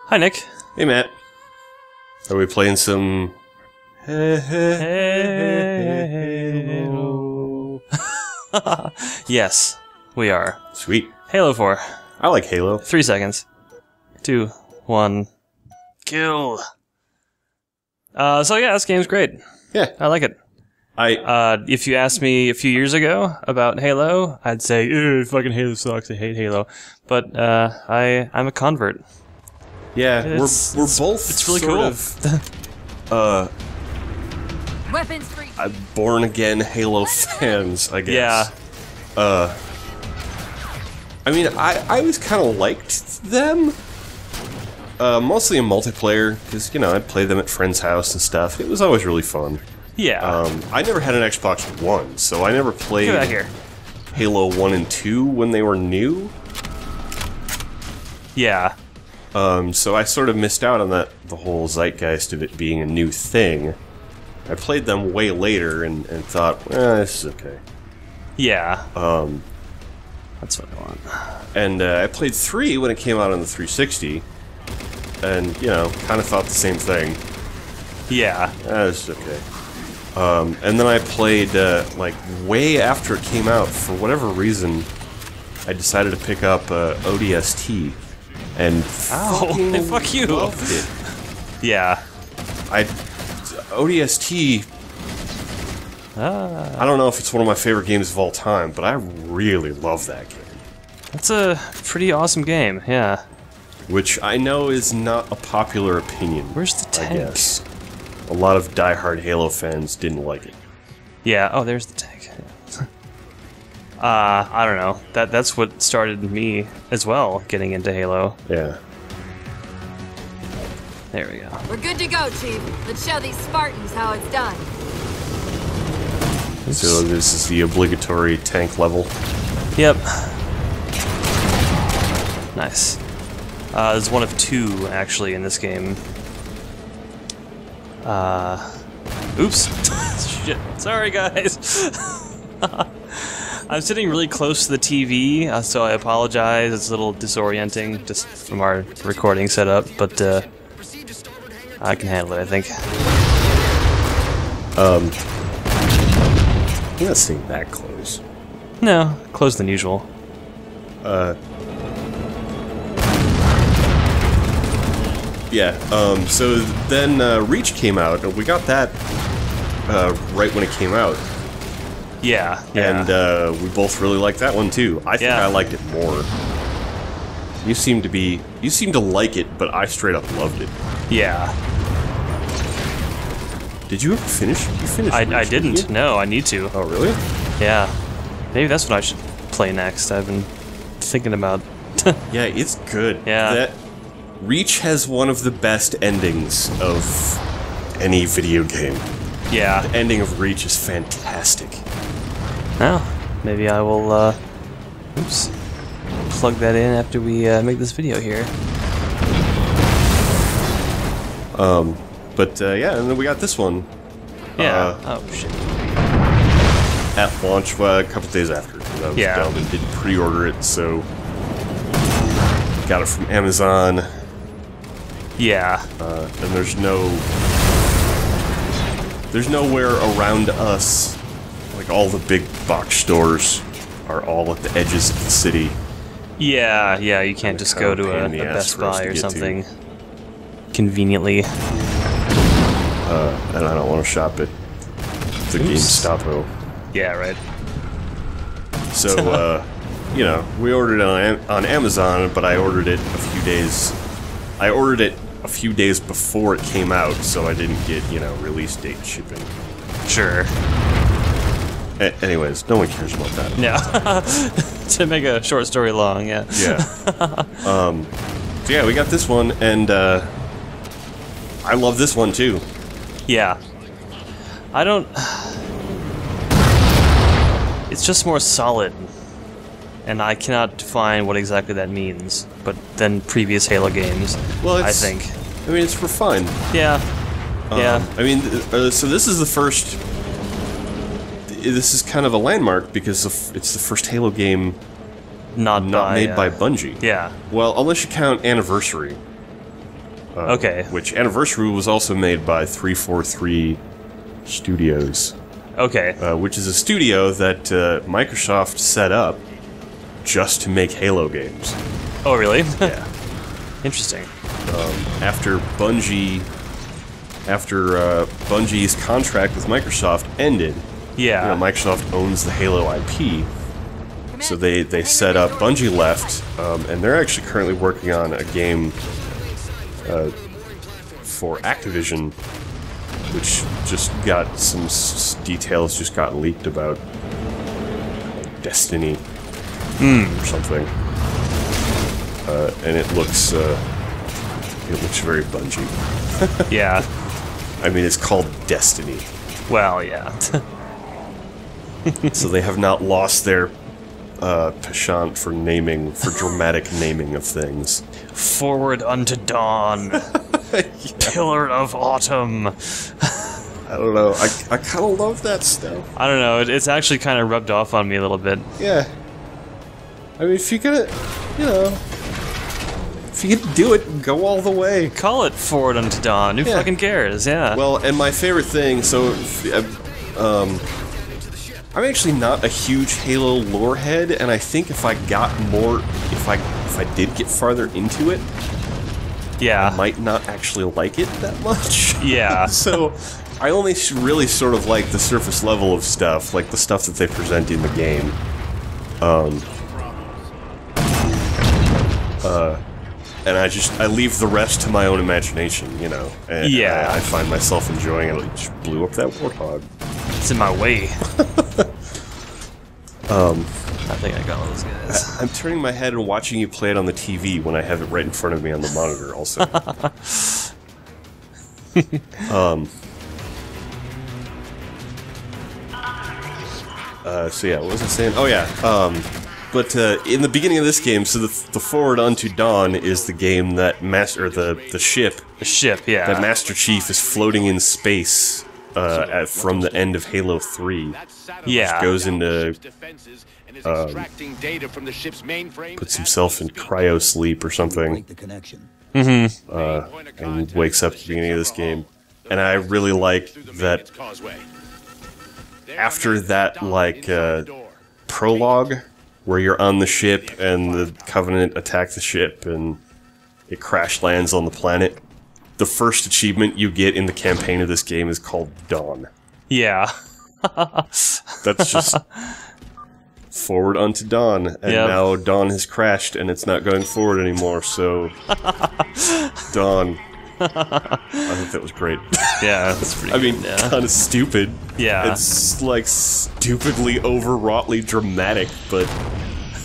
Hi, Nick. Hey, Matt. Are we playing some... Halo. Yes, we are. Sweet. Halo 4. I like Halo. 3 seconds. 2, 1. Kill. So yeah, this game's great. Yeah. I like it. If you asked me a few years ago about Halo, I'd say, ew, fucking Halo sucks, I hate Halo. But, I'm a convert. Yeah, we're both it's really cool. Weapons free. Born again Halo fans, I guess. Yeah. I mean, I always kind of liked them. Mostly in multiplayer, because, you know, I'd play them at friends' house and stuff. It was always really fun. Yeah. I never had an Xbox One, so I never played Get back here. Halo 1 and 2 when they were new. Yeah. So I sort of missed out on the whole zeitgeist of it being a new thing. I played them way later and thought, this is okay. Yeah. That's what I want. And I played 3 when it came out on the 360, and, you know, kind of thought the same thing. Yeah. This is okay. And then I played, like, way after it came out. For whatever reason, I decided to pick up ODST. And fuck you. Loved it. Yeah. ODST, I don't know if it's one of my favorite games of all time, but I really love that game. That's a pretty awesome game, yeah. Which I know is not a popular opinion. Where's the tank? I guess. A lot of diehard Halo fans didn't like it. Yeah, oh, there's the tank. I don't know. That's what started me as well, getting into Halo. Yeah. There we go. We're good to go, Chief. Let's show these Spartans how it's done. Oops. So this is the obligatory tank level. Yep. Nice. There's one of 2, actually, in this game. Oops. Shit. Sorry, guys. I'm sitting really close to the TV, so I apologize. It's a little disorienting, just from our recording setup, but, I can handle it, I think. You're not sitting that close. No, closer than usual. Yeah, so then Reach came out, and we got that right when it came out. Yeah. And we both really liked that one too. I think I liked it more. You seem to like it, but I straight up loved it. Yeah. Did you ever finish? You finished? I didn't. Didn't you? No, I need to. Oh, really? Yeah. Maybe that's what I should play next. I've been thinking about. Yeah, it's good. Yeah. That Reach has one of the best endings of any video game. Yeah. The ending of Reach is fantastic. Well, maybe I will, oops. Plug that in after we make this video here. But yeah, and then we got this one. Yeah. Oh shit. At launch, a couple days after. I was down and didn't pre-order it, so got it from Amazon. Yeah. And there's nowhere around us. Like, all the big box stores are all at the edges of the city. Yeah, you can't just go to a Best Buy or something. Conveniently. And I don't want to shop at the GameStop. Yeah, right. So, you know, we ordered it on Amazon, but I ordered it a few days. I ordered it a few days before it came out, so I didn't get, you know, release date shipping. Sure. Anyways, no one cares about that. No. To make a short story long, yeah. Yeah. So yeah, we got this one, and I love this one too. Yeah. It's just more solid. And I cannot define what exactly that means, but than previous Halo games, well, I think. I mean, it's refined. Yeah. Yeah. I mean, so this is the first... This is kind of a landmark, because it's the first Halo game not made by Bungie. Yeah. Well, unless you count Anniversary. Okay. Which Anniversary was also made by 343 Studios, Okay. which is a studio that Microsoft set up just to make Halo games. Oh, really? Yeah. Interesting. After Bungie's contract with Microsoft ended, Yeah. you know, Microsoft owns the Halo IP, so they set up. Bungie left, and they're actually currently working on a game for Activision, which just got some details just got leaked about, like Destiny or something, and it looks very Bungie. Yeah. I mean, it's called Destiny, Well, yeah. so they have not lost their penchant for naming, for dramatic naming of things. Forward unto dawn. Pillar of autumn. I don't know. I kind of love that stuff. I don't know. It's actually kind of rubbed off on me a little bit. Yeah. I mean, if you gotta, you know, if you get to do it, go all the way. Call it Forward unto dawn. Who Yeah. fucking cares? Yeah. Well, and my favorite thing, so, I'm actually not a huge Halo lore head, and I think if I got more, if I did get farther into it, yeah. I might not actually like it that much. Yeah. So, I only really sort of like the surface level of stuff, like the stuff that they present in the game. And I leave the rest to my own imagination, you know. And Yeah. I find myself enjoying it. It just blew up that warthog. It's in my way. I think I got all those guys. I'm turning my head and watching you play it on the TV when I have it right in front of me on the monitor also. So yeah, what was I saying? Oh yeah, but in the beginning of this game, so the Forward Unto Dawn is the game that the ship The ship, yeah. that Master Chief is floating in space from the end of Halo 3. Yeah. Goes into puts himself in cryo sleep or something, and wakes up at the beginning of this game. And I really like that after that, like, prologue, where you're on the ship and the Covenant attack the ship and it crash lands on the planet, the first achievement you get in the campaign of this game is called Dawn. Yeah. That's just Forward Unto Dawn, and Yep. now Dawn has crashed and it's not going forward anymore, so Dawn. I think that was great. Yeah, that's pretty I good. mean, Yeah. kind of stupid. Yeah. It's like stupidly overwroughtly dramatic, but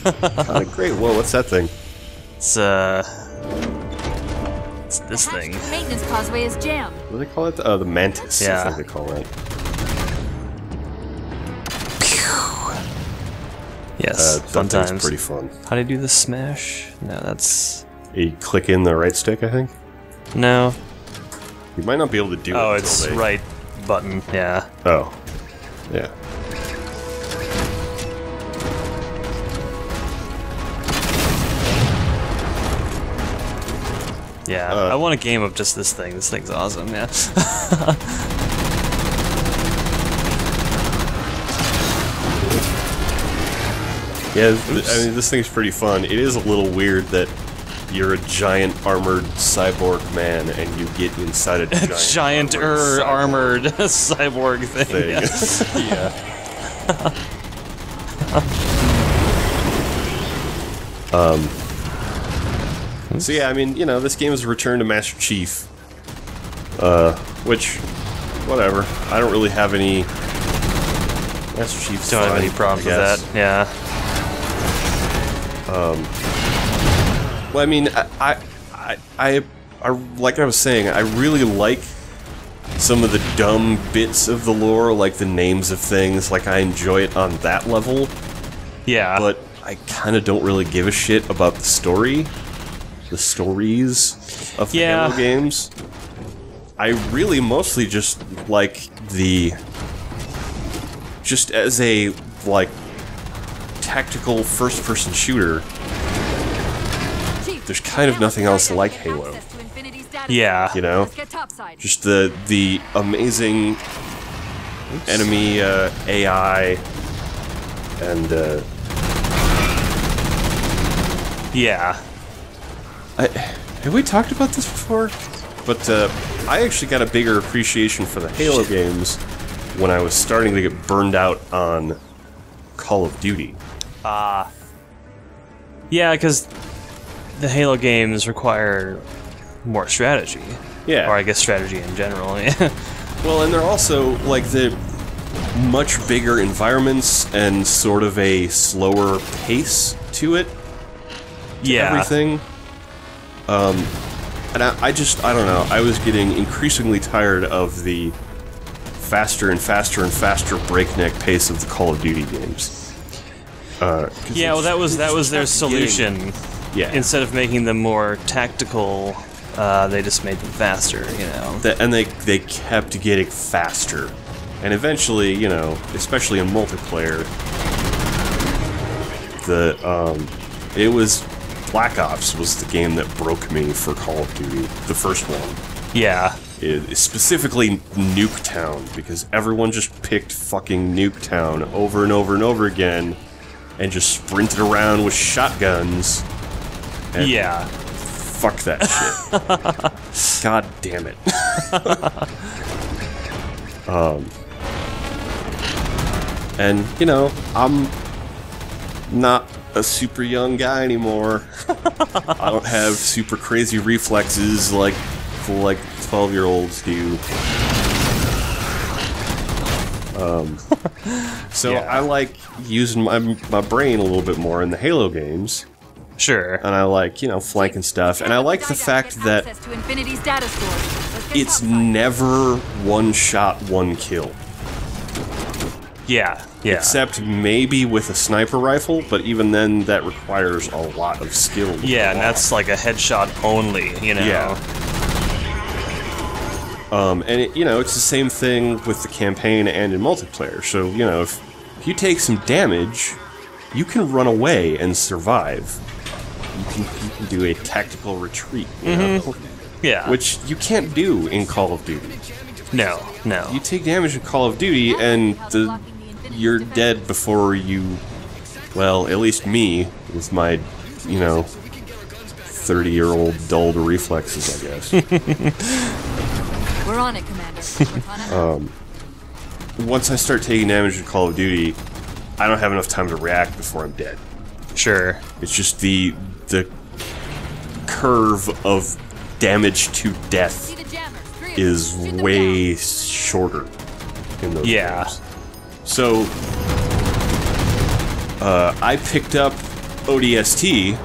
kind of great. Whoa, what's that thing? It's this thing. Maintenance causeway is jammed. What do they call it? The Mantis, Yeah. I think they call it. Yes, That fun thing's times. pretty fun. How do you do the smash? No, that's... You click in the right stick, I think? No. You might not be able to do it Oh, until it's they- right button, yeah. Oh. Yeah. Yeah, I want a game of just this thing. This thing's awesome, yeah. Yeah, I mean, this thing's pretty fun. It is a little weird that you're a giant armored cyborg man and you get inside a giant armored cyborg thing. thing. Yeah. So yeah, I mean, you know, this game is a return to Master Chief. Which, whatever. I don't really have any... Master Chief's Don't have fine, any problems I with guess. that, yeah. Well, I mean, I like I was saying, I really like some of the dumb bits of the lore, like the names of things. Like, I enjoy it on that level. Yeah. But I kind of don't really give a shit about the story. The stories of the Halo games. I really mostly just like the... Just as a, like, tactical first-person shooter, there's kind of nothing else like Halo. status. Yeah. You know? Let's get topside. Just the amazing enemy AI and Yeah. have we talked about this before? But I actually got a bigger appreciation for the Halo games when I was starting to get burned out on Call of Duty. Yeah, because the Halo games require more strategy. Yeah. Or I guess strategy in general. Well, and they're also, like, the much bigger environments and sort of a slower pace to it. Yeah. Everything. And I don't know, I was getting increasingly tired of the faster and faster and faster breakneck pace of the Call of Duty games. Yeah, well, that was their solution. Yeah. Instead of making them more tactical, they just made them faster, you know. And they kept getting faster. And eventually, you know, especially in multiplayer, it was Black Ops was the game that broke me for Call of Duty, the first one. Yeah. Specifically Nuketown, because everyone just picked fucking Nuketown over and over and over again, and just sprinted around with shotguns. And Yeah. fuck that shit. God damn it. And, you know, I'm not a super young guy anymore. I don't have super crazy reflexes like 12-year-olds do. So Yeah. I like using my brain a little bit more in the Halo games. Sure. And I like, you know, flanking stuff. And I like the fact that it's never one shot, one kill. Yeah. Yeah. Except maybe with a sniper rifle, but even then that requires a lot of skill. Yeah, and that's like a headshot only, you know. Yeah. And it, you know, it's the same thing with the campaign and in multiplayer. So, you know, if you take some damage, you can run away and survive. You can do a tactical retreat, you know? Yeah. Which you can't do in Call of Duty. No. You take damage in Call of Duty and you're dead before you, well, at least me, with my, you know, 30-year-old dulled reflexes, I guess. We're on it, Commander. Once I start taking damage in Call of Duty, I don't have enough time to react before I'm dead. Sure. It's just the curve of damage to death is way shorter in those games. So, I picked up ODST,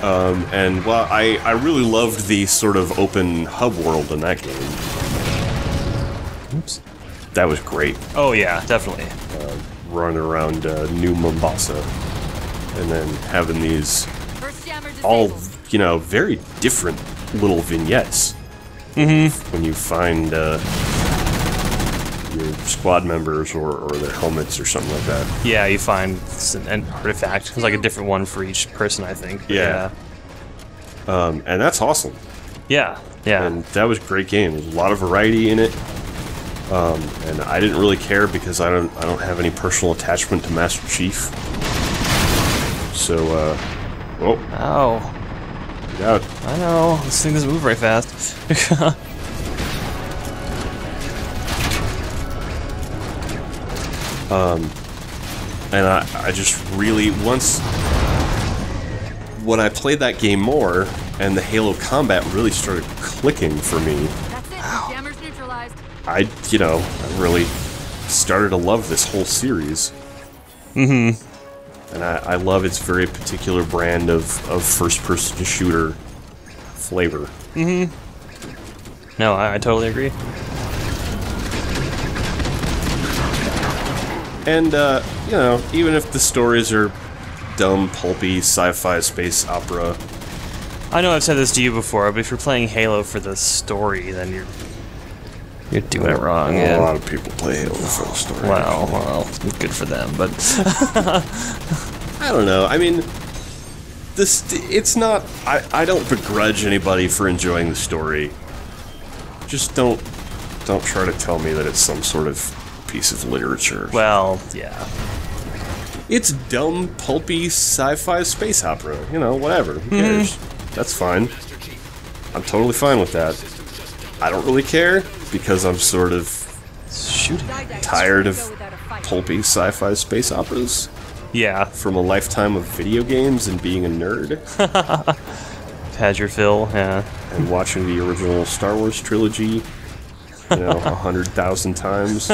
and well, I really loved the sort of open hub world in that game. Oops. That was great. Oh yeah, definitely. Running around New Mombasa, and then having these all, you know, very different little vignettes. When you find your squad members or their helmets or something like that. Yeah, you find an artifact. It's like a different one for each person, I think. But Yeah. And that's awesome. Yeah. Yeah. And that was a great game. There's a lot of variety in it. And I didn't really care because I don't have any personal attachment to Master Chief. So, oh, Ow. get out. I know. This thing doesn't move very fast. And I just really, when I played that game more, and the Halo combat really started clicking for me, That's it. Jammers neutralized. I really started to love this whole series. And I love its very particular brand of first-person shooter flavor. No, I totally agree. And, you know, even if the stories are dumb, pulpy, sci-fi space opera... I know I've said this to you before, but if you're playing Halo for the story, then you're doing it wrong. A Yeah. lot of people play Halo for the story. Well, good for them, but I don't know. I mean, it's not. I don't begrudge anybody for enjoying the story. Just don't try to tell me that it's some sort of piece of literature. Well, yeah. It's dumb, pulpy sci-fi space opera. You know, whatever. Who cares? That's fine. I'm totally fine with that. I don't really care because I'm sort of tired of pulpy sci-fi space operas. Yeah. From a lifetime of video games and being a nerd. Had your fill, yeah. And watching the original Star Wars trilogy, 100,000 times.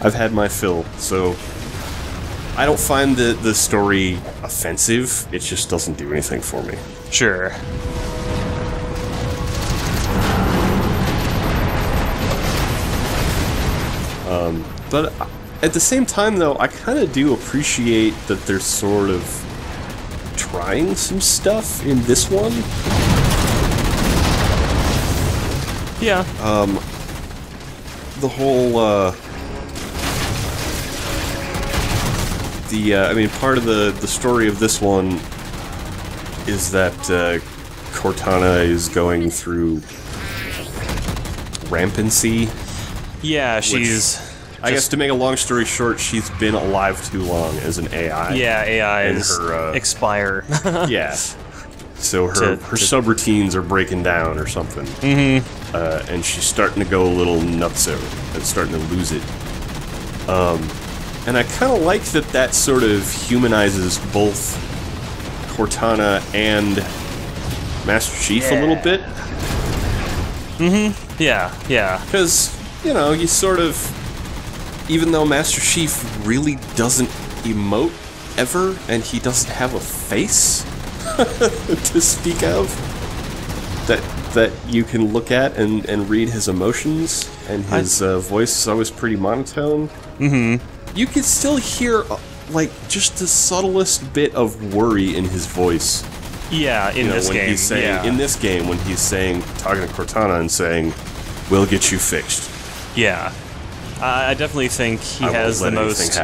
I've had my fill, so I don't find the story offensive. It just doesn't do anything for me. Sure. But at the same time, though, I kind of do appreciate that they're sort of trying some stuff in this one. Yeah. The whole, I mean, part of the story of this one is that Cortana is going through rampancy. Yeah, she's... I guess to make a long story short, she's been alive too long as an AI. Yeah, AIs her, expire. Yeah. So her subroutines are breaking down or something. Mm-hmm. And she's starting to go a little nutso and starting to lose it. And I kind of like that sort of humanizes both Cortana and Master Chief a little bit. Mm-hmm. Yeah, yeah. Because, you sort of... Even though Master Chief really doesn't emote ever, and he doesn't have a face to speak of that you can look at and read his emotions, and his voice is always pretty monotone. Mm-hmm. You can still hear like just the subtlest bit of worry in his voice. Yeah, in this when game. He's saying, in this game, when he's saying, talking to Cortana and saying, "We'll get you fixed." Yeah. I definitely think he has the most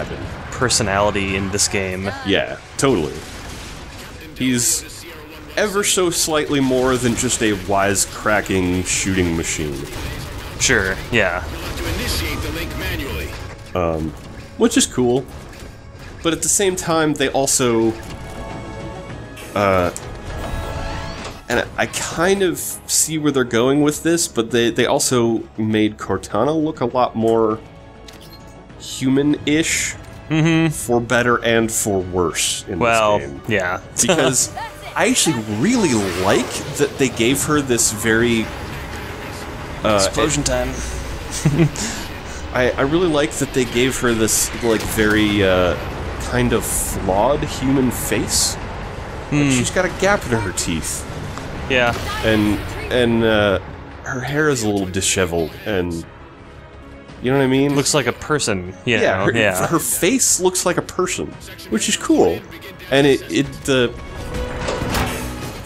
personality in this game. Yeah, totally. He's ever so slightly more than just a wisecracking shooting machine. Sure, yeah. Which is cool. But at the same time, they also... and I kind of see where they're going with this, but they also made Cortana look a lot more human-ish, for better and for worse in this game. Yeah. Because I actually really like that they gave her this very... explosion time. I really like that they gave her this, like, very, kind of flawed human face. Like, she's got a gap in her teeth. Yeah. And her hair is a little disheveled, and you know what I mean? Looks like a person. Her face looks like a person, which is cool. And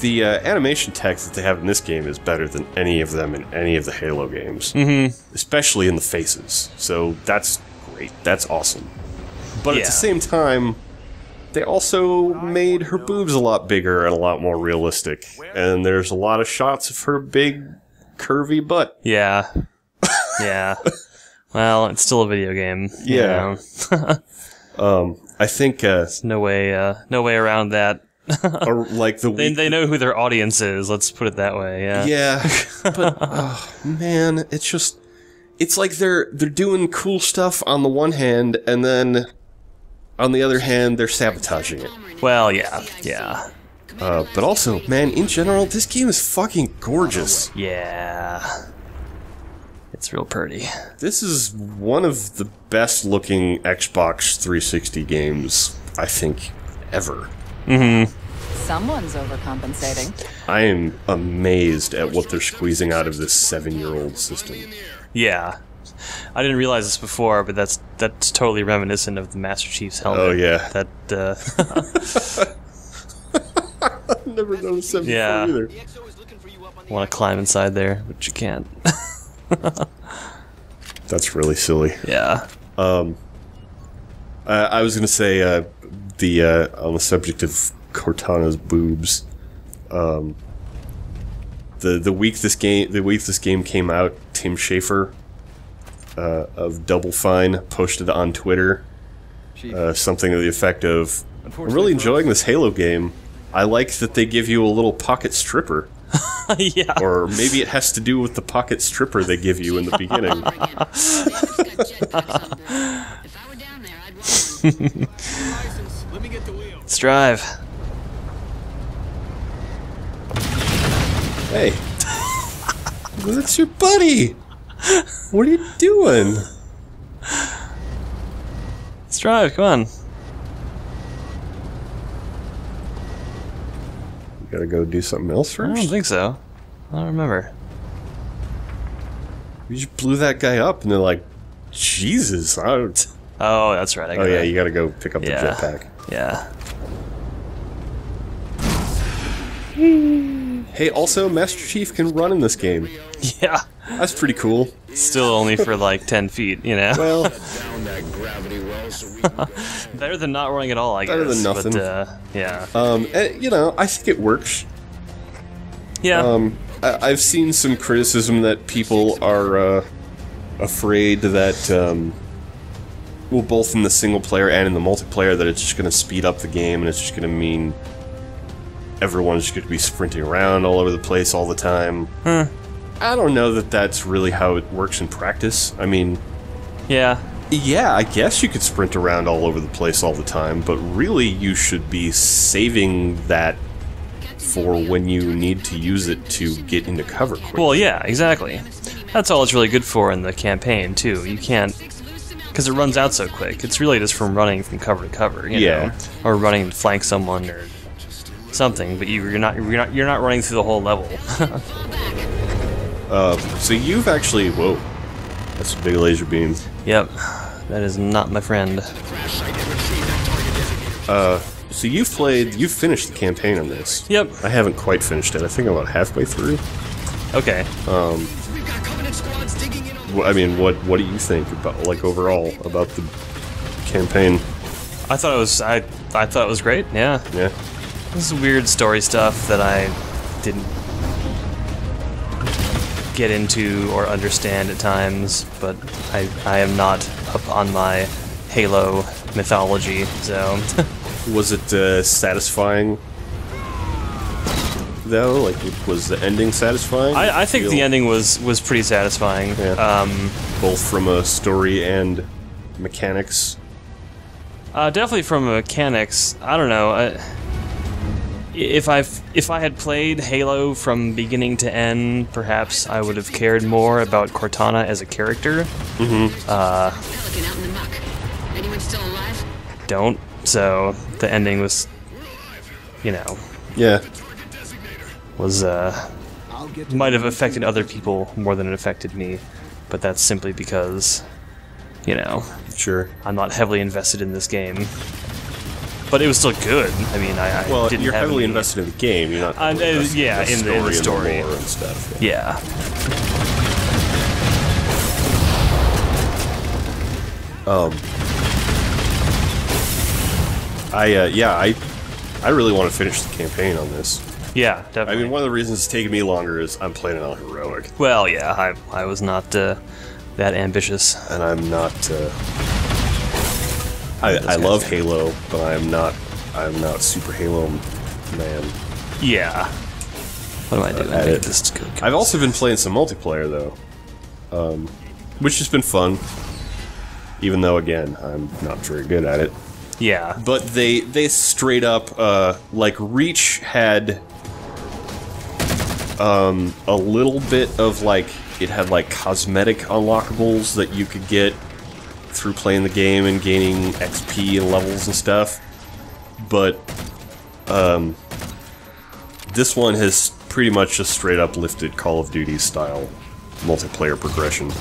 the animation tech that they have in this game is better than any of them in any of the Halo games, especially in the faces. So that's great. That's awesome. But at the same time, they also made her boobs a lot bigger and a lot more realistic. And there's a lot of shots of her big, curvy butt. Yeah. Yeah. Well, it's still a video game. Yeah. I think... There's no way around that. Or like they know who their audience is, let's put it that way, yeah. Yeah. But, oh, man, it's just... It's like they're doing cool stuff on the one hand, and then... On the other hand, they're sabotaging it. Well, yeah, yeah. But also, man, in general, this game is fucking gorgeous. Yeah. It's real pretty. This is one of the best looking Xbox 360 games, I think, ever. Someone's overcompensating. I am amazed at what they're squeezing out of this 7-year-old system. Yeah. I didn't realize this before, but that's totally reminiscent of the Master Chief's helmet. Oh, yeah. That, I've never noticed that before either. I want to climb inside there, but you can't. That's really silly. Yeah. I was gonna say on the subject of Cortana's boobs, the week this game came out, Tim Schafer of Double Fine posted on Twitter something to the effect of, "I'm really enjoying this Halo game. I like that they give you a little pocket stripper." Yeah. Or maybe it has to do with the pocket stripper they give you in the beginning. Let's drive. Hey, that's your buddy. What are you doing? Let's drive. Come on. You gotta go do something else I first? don't think so. I don't remember. You just blew that guy up, and they're like, Jesus. Oh, that's right. Oh, yeah, you gotta go pick up the Yeah. jetpack. Yeah. Hey, also, Master Chief can run in this game. Yeah. That's pretty cool. Still only for like 10 feet, you know? Well, Better than not running at all, I guess. Better than nothing. But, yeah. you know, I think it works. Yeah. I've seen some criticism that people are afraid that, well, both in the single player and in the multiplayer, that it's just going to speed up the game, and it's just going to mean everyone's just going to be sprinting around all over the place all the time. I don't know that that's really how it works in practice. I mean, yeah. I guess you could sprint around all over the place all the time, but really you should be saving that for when you need to use it to get into cover quickly. Well, yeah, exactly. That's all it's really good for in the campaign, too. You can't... Because it runs out so quick. It's really just from running from cover to cover, you know? Or running to flank someone or something, but you're not running through the whole level. So you've actually... Whoa. That's a big laser beam. Yep. That is not my friend. So you've finished the campaign on this. Yep. I haven't quite finished it. I think I'm about halfway through. Okay. I mean, what do you think about, like, overall about the campaign? I thought it was great, yeah. Yeah. This is weird story stuff that I didn't get into or understand at times, but I am not up on my Halo mythology, so... Was it satisfying, though? Like, was the ending satisfying? I think the ending was pretty satisfying. Yeah. Both from a story and mechanics? Definitely from mechanics. I don't know. If I had played Halo from beginning to end, perhaps I would have cared more about Cortana as a character. Pelican out in the muck. Anyone still alive? Don't. So the ending was, you know, Yeah. was might have affected other people more than it affected me, but that's simply because, you know, Sure. I'm not heavily invested in this game. But it was still good. I mean, I Well, didn't you're have heavily any... invested in the game. You're not heavily invested yeah, in in the the story. and the lore and stuff. Yeah. I really want to finish the campaign on this. Yeah, I definitely. mean, one of the reasons it's taking me longer is I'm playing it on heroic, Well, yeah, I was not that ambitious. and I'm not. I love Halo, but I'm not Super Halo man. Yeah. What am I doing? At Make it. this go. I've also been playing some multiplayer though, which has been fun. Even though, again, I'm not very good at it. Yeah. But they straight up, like, Reach had a little bit of, like, it had, like, cosmetic unlockables that you could get through playing the game and gaining XP and levels and stuff. But, this one has pretty much just straight up lifted Call of Duty style multiplayer progression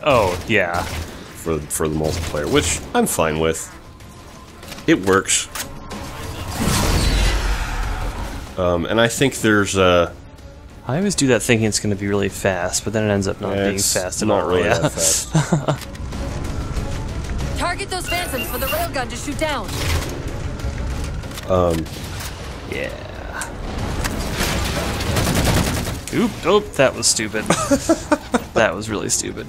Oh, yeah. for the multiplayer, which I'm fine with. It works. And I think there's I always do that thinking it's going to be really fast, but then it ends up not being fast at all. Not really that fast. Target those phantoms for the railgun to shoot down. Yeah. Oop, that was stupid. That was really stupid.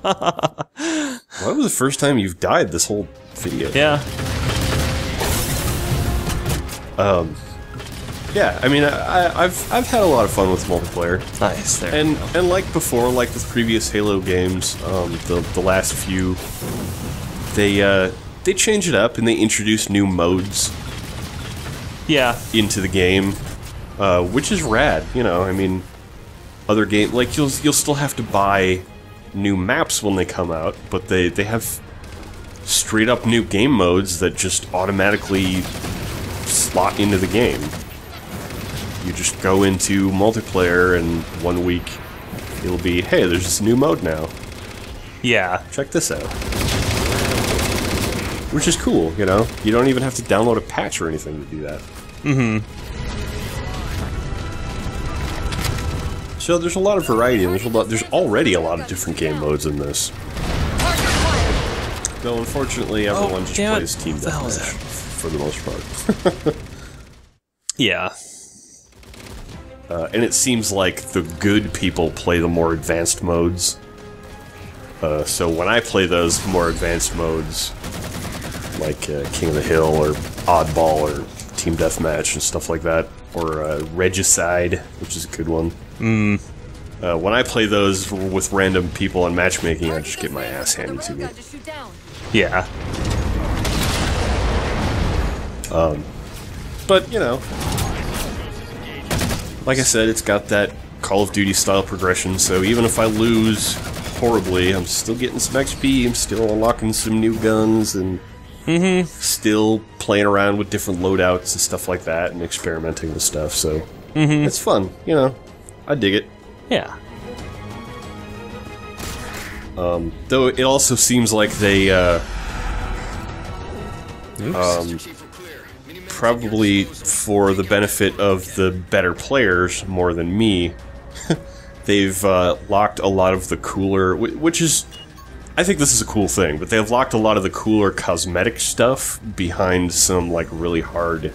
What was the first time you've died this whole video? Yeah. Yeah, I mean, I've had a lot of fun with multiplayer. Nice, there. And like before, like the previous Halo games, the last few, they change it up and they introduce new modes. Yeah. Into the game, which is rad. You know, I mean, other game like you'll still have to buy new maps when they come out, but they have straight up new game modes that just automatically slot into the game. You just go into multiplayer and 1 week it'll be, hey, there's this new mode now. Yeah. Check this out. Which is cool, you know? You don't even have to download a patch or anything to do that. Mm-hmm. So there's a lot of variety, and there's already a lot of different game modes in this. Though unfortunately everyone just plays Team Deathmatch for the most part. Yeah. And it seems like the good people play the more advanced modes. So when I play those more advanced modes, like King of the Hill or Oddball or Team Deathmatch and stuff like that, or Regicide, which is a good one. When I play those with random people on matchmaking, I just get my ass handed to me. Yeah. But, you know, like I said, it's got that Call of Duty style progression, so even if I lose horribly, I'm still getting some XP, I'm still unlocking some new guns, and still playing around with different loadouts and stuff like that, and experimenting with stuff, so it's fun, you know. I dig it. Yeah. Though it also seems like they, probably for the benefit of the better players more than me, they've locked a lot of the cooler, which is, I think this is a cool thing, but they've locked a lot of the cooler cosmetic stuff behind some, like, really hard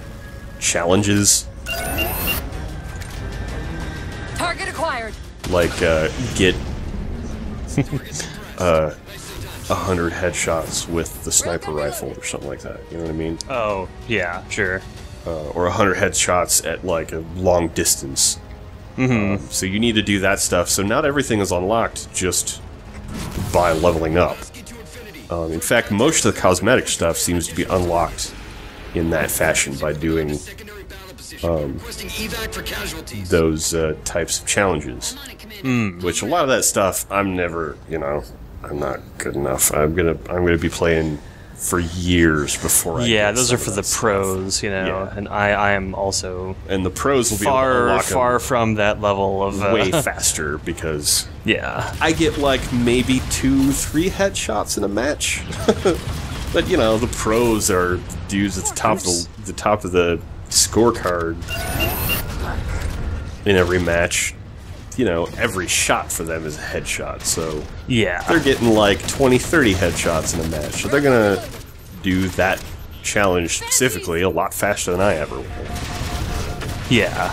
challenges. Target acquired. Like, get 100 headshots with the sniper rifle or something like that, you know what I mean? Oh, yeah, sure. Or 100 headshots at, like, a long distance. So you need to do that stuff, so not everything is unlocked just by leveling up. In fact, most of the cosmetic stuff seems to be unlocked in that fashion by doing those types of challenges. Which a lot of that stuff, I'm never, you know, I'm not good enough. I'm gonna be playing for years before I yeah, get those are for the pros, you know, Yeah. and I am also and the pros will be able to unlock them far from that level of way faster because yeah, I get like maybe 2-3 headshots in a match. But you know, the pros are dudes at the top of the scorecard in every match. You know, every shot for them is a headshot, so yeah, they're getting like 20-30 headshots in a match, so they're gonna do that challenge specifically a lot faster than I ever will. yeah.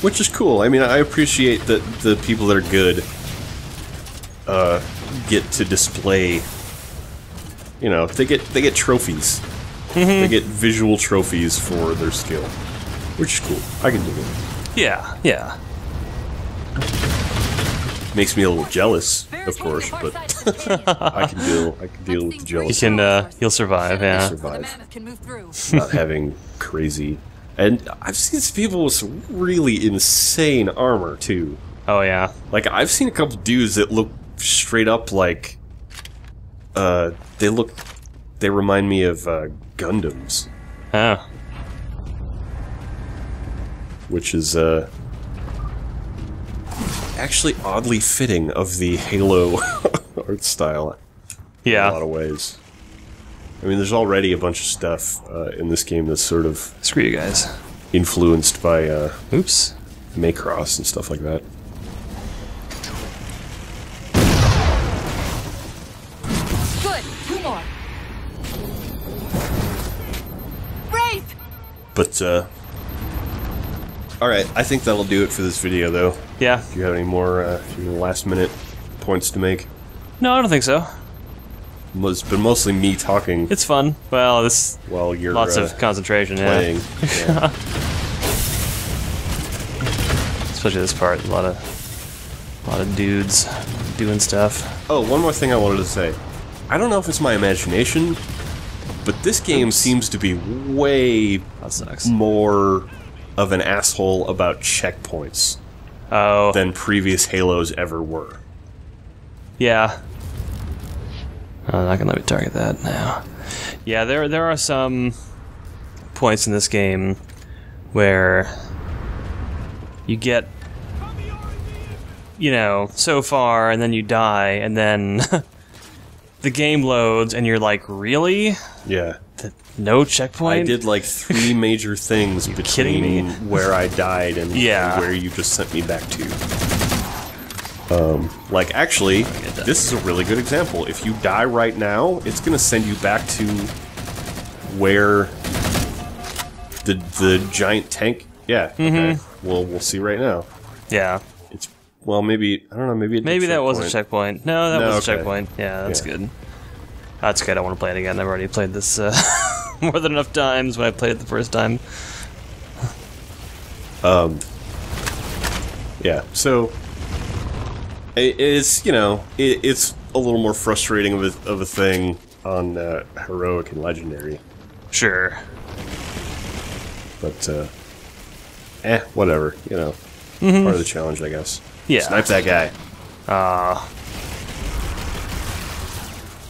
Which is cool. I mean, I appreciate that the people that are good get to display. You know, they get trophies. They get visual trophies for their skill, which is cool. I can do it. Yeah, yeah. Makes me a little jealous, of course, but I can deal with the jealousy. You'll survive. Yeah. Survive. Not having crazy. And I've seen some people with some really insane armor too. Oh yeah. Like I've seen a couple dudes that look straight up like. They remind me of Gundams. Oh. Which is actually oddly fitting of the Halo art style. Yeah. In a lot of ways. I mean, there's already a bunch of stuff in this game that's sort of Screw you guys. influenced by Oops. Macross and stuff like that. Good. 2 more. Wraith! But, alright, I think that'll do it for this video, though. Yeah. Do you have any more last-minute points to make? No, I don't think so. It's been mostly me talking It's fun. Well, this while you're lots of concentration. playing. Yeah. Especially this part. A lot of dudes doing stuff. Oh, one more thing I wanted to say. I don't know if it's my imagination, but this game seems to be way That sucks. more of an asshole about checkpoints Oh. than previous Halos ever were. Yeah. I'm not gonna let me target that now. Yeah, there are some points in this game where you get, you know, so far and then you die and then the game loads and you're like, really? Yeah. No checkpoint? I did like 3 major things kidding me? between where I died and Yeah. where you just sent me back to. Like, actually, this is a really good example. If you die right now, it's gonna send you back to where the giant tank... Yeah, okay. Well, we'll see right now. Yeah. It's... Well, maybe... I don't know, maybe it did Maybe that was a checkpoint. checkpoint. No, that No, was a okay. checkpoint. Yeah, that's Yeah. good. That's good. I want to play it again. I've already played this more than enough times when I played it the first time. Yeah, so... It's, you know, it's a little more frustrating of a thing on Heroic and Legendary. Sure. But, whatever, you know. Part of the challenge, I guess. Yeah. Snipe that guy.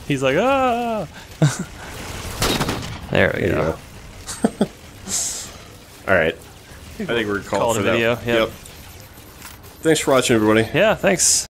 He's like, ah! There we There you go. go. Alright. I think we're Call called it for a that. video, yep. Thanks for watching, everybody. Yeah, thanks.